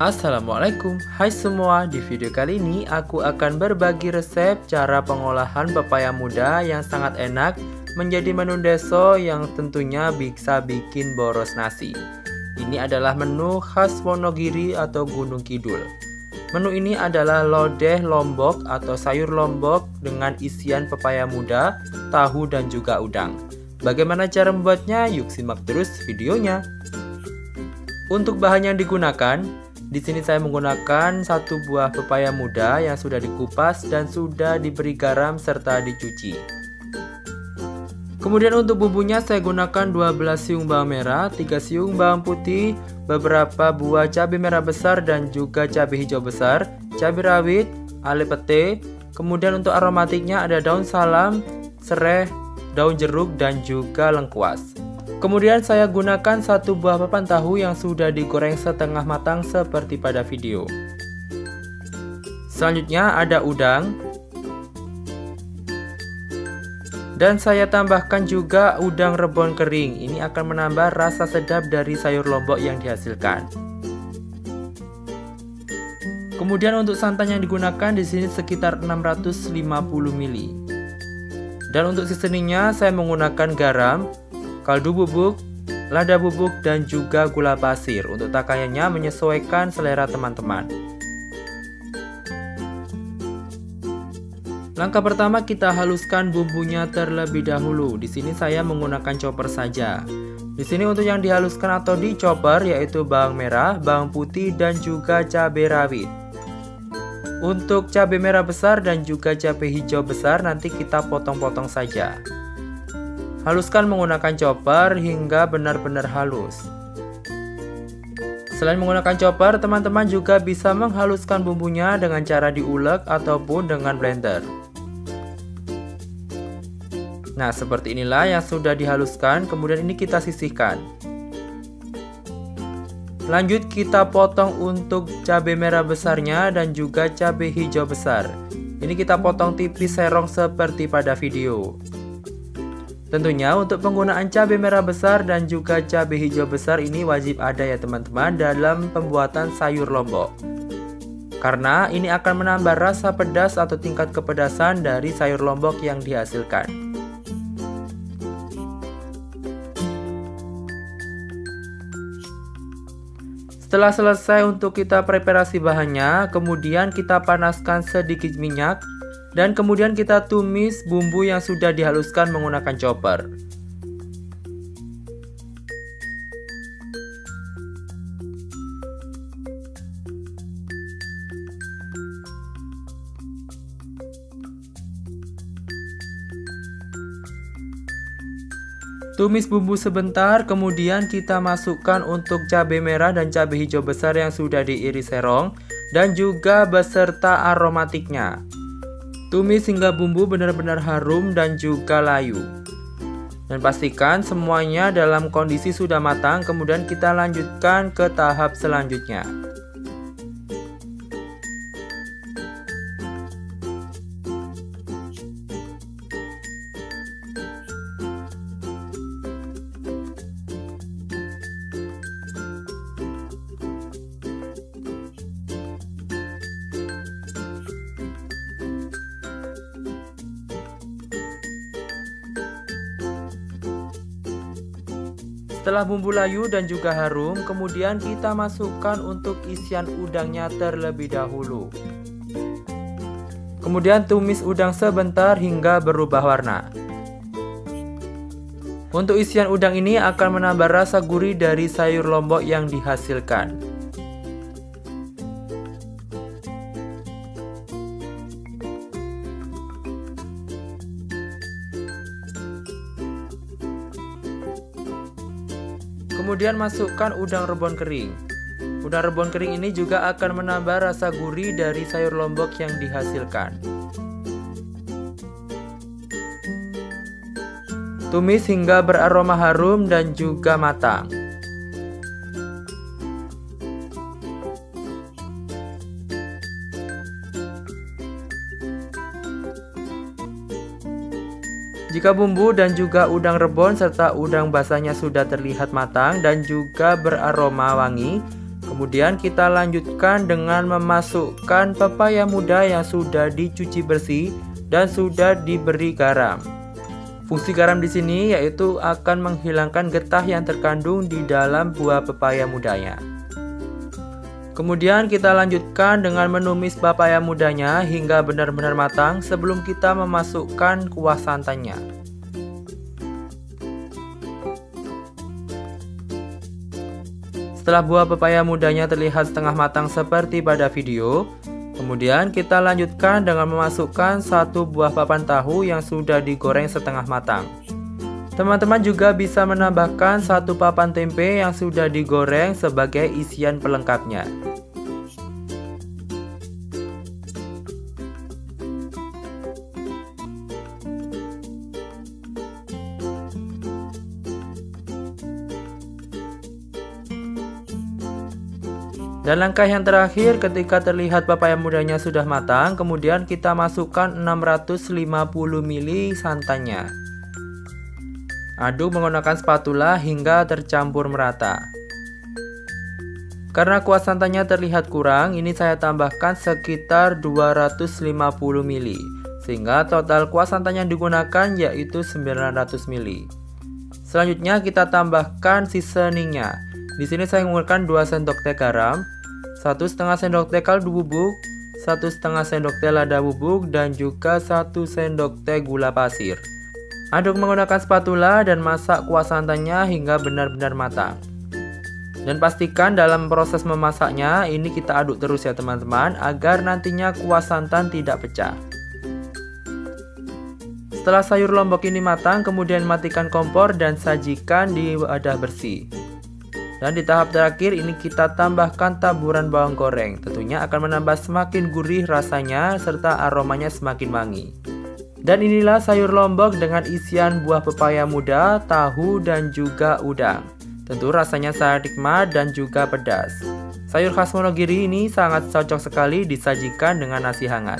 Assalamualaikum, hai semua. Di video kali ini aku akan berbagi resep cara pengolahan pepaya muda yang sangat enak menjadi menu deso yang tentunya bisa bikin boros nasi. Ini adalah menu khas Wonogiri atau Gunung Kidul. Menu ini adalah lodeh lombok atau sayur lombok dengan isian pepaya muda, tahu dan juga udang. Bagaimana cara membuatnya? Yuk simak terus videonya. Untuk bahan yang digunakan, di sini saya menggunakan satu buah pepaya muda yang sudah dikupas dan sudah diberi garam serta dicuci. Kemudian untuk bumbunya saya gunakan 12 siung bawang merah, 3 siung bawang putih, beberapa buah cabai merah besar dan juga cabai hijau besar, cabai rawit, ale pete. Kemudian untuk aromatiknya ada daun salam, serai, daun jeruk dan juga lengkuas. Kemudian saya gunakan satu buah papan tahu yang sudah digoreng setengah matang seperti pada video. Selanjutnya ada udang. Dan saya tambahkan juga udang rebon kering. Ini akan menambah rasa sedap dari sayur lombok yang dihasilkan. Kemudian untuk santan yang digunakan di sini sekitar 650 ml. Dan untuk seasoningnya saya menggunakan garam, kaldu bubuk, lada bubuk, dan juga gula pasir. Untuk takarannya menyesuaikan selera teman-teman. Langkah pertama kita haluskan bumbunya terlebih dahulu. Di sini saya menggunakan chopper saja. Di sini untuk yang dihaluskan atau di-chopper yaitu bawang merah, bawang putih dan juga cabai rawit. Untuk cabai merah besar dan juga cabai hijau besar nanti kita potong-potong saja. Haluskan menggunakan chopper hingga benar-benar halus. Selain menggunakan chopper, teman-teman juga bisa menghaluskan bumbunya dengan cara diulek ataupun dengan blender. Nah, seperti inilah yang sudah dihaluskan, kemudian ini kita sisihkan. Lanjut kita potong untuk cabai merah besarnya dan juga cabai hijau besar. Ini kita potong tipis serong seperti pada video. Tentunya untuk penggunaan cabai merah besar dan juga cabai hijau besar ini wajib ada ya teman-teman dalam pembuatan sayur lombok. Karena ini akan menambah rasa pedas atau tingkat kepedasan dari sayur lombok yang dihasilkan. Setelah selesai untuk kita preparasi bahannya, kemudian kita panaskan sedikit minyak. Dan kemudian kita tumis bumbu yang sudah dihaluskan menggunakan chopper. Tumis bumbu sebentar, kemudian kita masukkan untuk cabai merah dan cabai hijau besar yang sudah diiris serong dan juga beserta aromatiknya. Tumis hingga bumbu benar-benar harum dan juga layu. Dan pastikan semuanya dalam kondisi sudah matang, kemudian kita lanjutkan ke tahap selanjutnya. Setelah bumbu layu dan juga harum, kemudian kita masukkan untuk isian udangnya terlebih dahulu. Kemudian tumis udang sebentar hingga berubah warna. Untuk isian udang ini akan menambah rasa gurih dari sayur lombok yang dihasilkan. Kemudian masukkan udang rebon kering. Udang rebon kering ini juga akan menambah rasa gurih dari sayur lombok yang dihasilkan. Tumis hingga beraroma harum dan juga matang. Jika bumbu dan juga udang rebon serta udang basahnya sudah terlihat matang dan juga beraroma wangi, Kemudian kita lanjutkan dengan memasukkan pepaya muda yang sudah dicuci bersih dan sudah diberi garam. Fungsi garam di sini yaitu akan menghilangkan getah yang terkandung di dalam buah pepaya mudanya. Kemudian kita lanjutkan dengan menumis pepaya mudanya hingga benar-benar matang sebelum kita memasukkan kuah santannya. Setelah buah pepaya mudanya terlihat setengah matang seperti pada video, kemudian kita lanjutkan dengan memasukkan 1 buah papan tahu yang sudah digoreng setengah matang. Teman-teman juga bisa menambahkan 1 papan tempe yang sudah digoreng sebagai isian pelengkapnya. Dan langkah yang terakhir, ketika terlihat pepaya mudanya sudah matang, kemudian kita masukkan 650 ml santannya. Aduk menggunakan spatula hingga tercampur merata. Karena kuah santannya terlihat kurang, ini saya tambahkan sekitar 250 ml, sehingga total kuah santan yang digunakan yaitu 900 ml. Selanjutnya kita tambahkan seasoningnya. Di sini saya menggunakan 2 sendok teh garam, 1,5 sendok teh kaldu bubuk, 1,5 sendok teh lada bubuk, dan juga 1 sendok teh gula pasir. Aduk menggunakan spatula dan masak kuah santannya hingga benar-benar matang. Dan pastikan dalam proses memasaknya ini kita aduk terus ya teman-teman, agar nantinya kuah santan tidak pecah. Setelah sayur lombok ini matang, kemudian matikan kompor dan sajikan di wadah bersih. Dan di tahap terakhir ini kita tambahkan taburan bawang goreng. Tentunya akan menambah semakin gurih rasanya serta aromanya semakin wangi. Dan inilah sayur lombok dengan isian buah pepaya muda, tahu, dan juga udang. Tentu rasanya sangat nikmat dan juga pedas. Sayur khas Wonogiri ini sangat cocok sekali disajikan dengan nasi hangat.